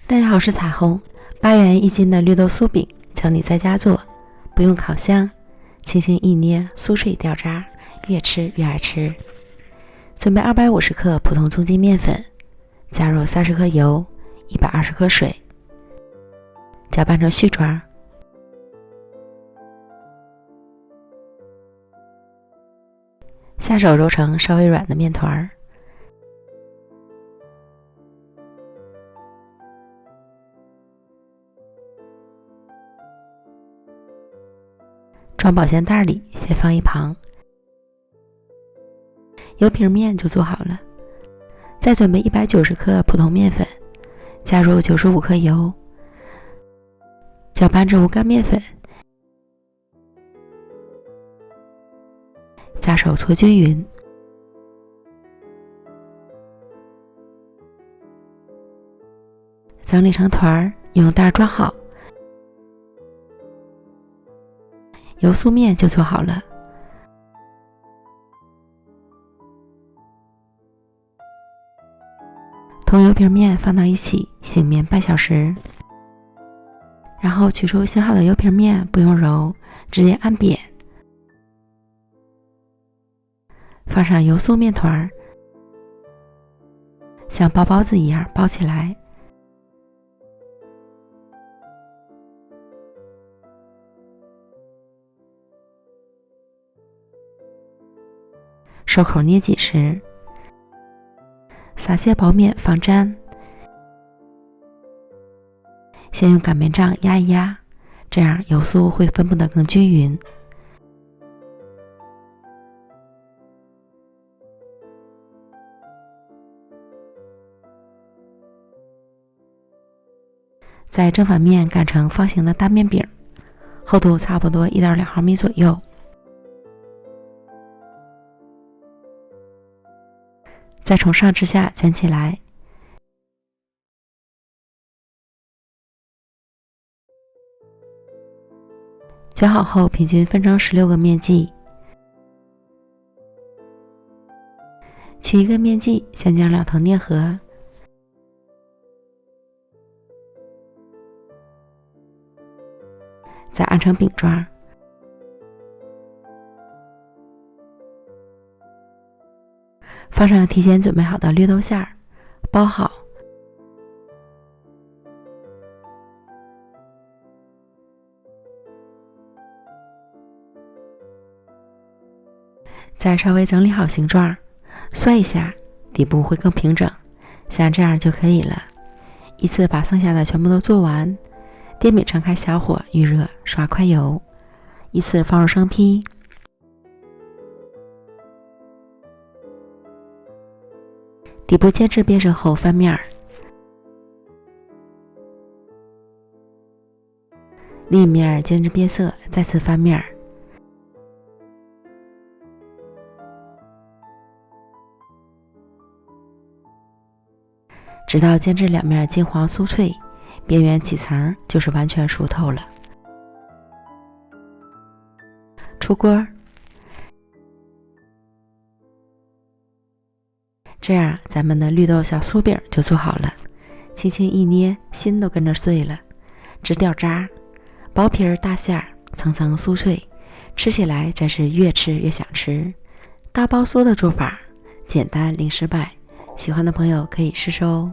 大家好，我是彩虹。8元1斤的绿豆酥饼，教你在家做，不用烤箱，轻轻一捏，酥脆掉渣，越吃越爱吃。准备250克普通中筋面粉，加入30克油，120克水，搅拌成絮状。下手揉成稍微软的面团，装保鲜袋里，先放一旁。油平面就做好了。再准备190克普通面粉，加入95克油，搅拌至无干面粉，下手搓均匀。整理成团，用袋装好。油酥面就做好了。同油平面放到一起醒面半小时，然后取出醒好的油平面，不用揉，直接按扁，放上油酥面团，像包包子一样包起来。收口捏紧时，撒些薄面防粘，先用擀面杖压一压，这样油酥会分布得更均匀。在正反面擀成方形的大面饼，厚度差不多1到2毫米左右。再从上至下卷起来，卷好后平均分成16个面剂，取一个面剂，先将2头捏合，再按成饼状。放上提前准备好的绿豆馅儿，包好。再稍微整理好形状，摔一下，底部会更平整，像这样就可以了。一次把剩下的全部都做完，电饼撑开小火预热，刷快油，依次放入生坯。底部煎至变色后翻面，另一面煎至变色，再次翻面，直到煎至两面金黄酥脆，边缘起层，就是完全熟透了。出锅。这样咱们的绿豆小酥饼就做好了，轻轻一捏，心都跟着碎了，直掉渣，薄皮儿大馅儿，层层酥脆，吃起来真是越吃越想吃。大包酥的做法简单零失败，喜欢的朋友可以试试哦。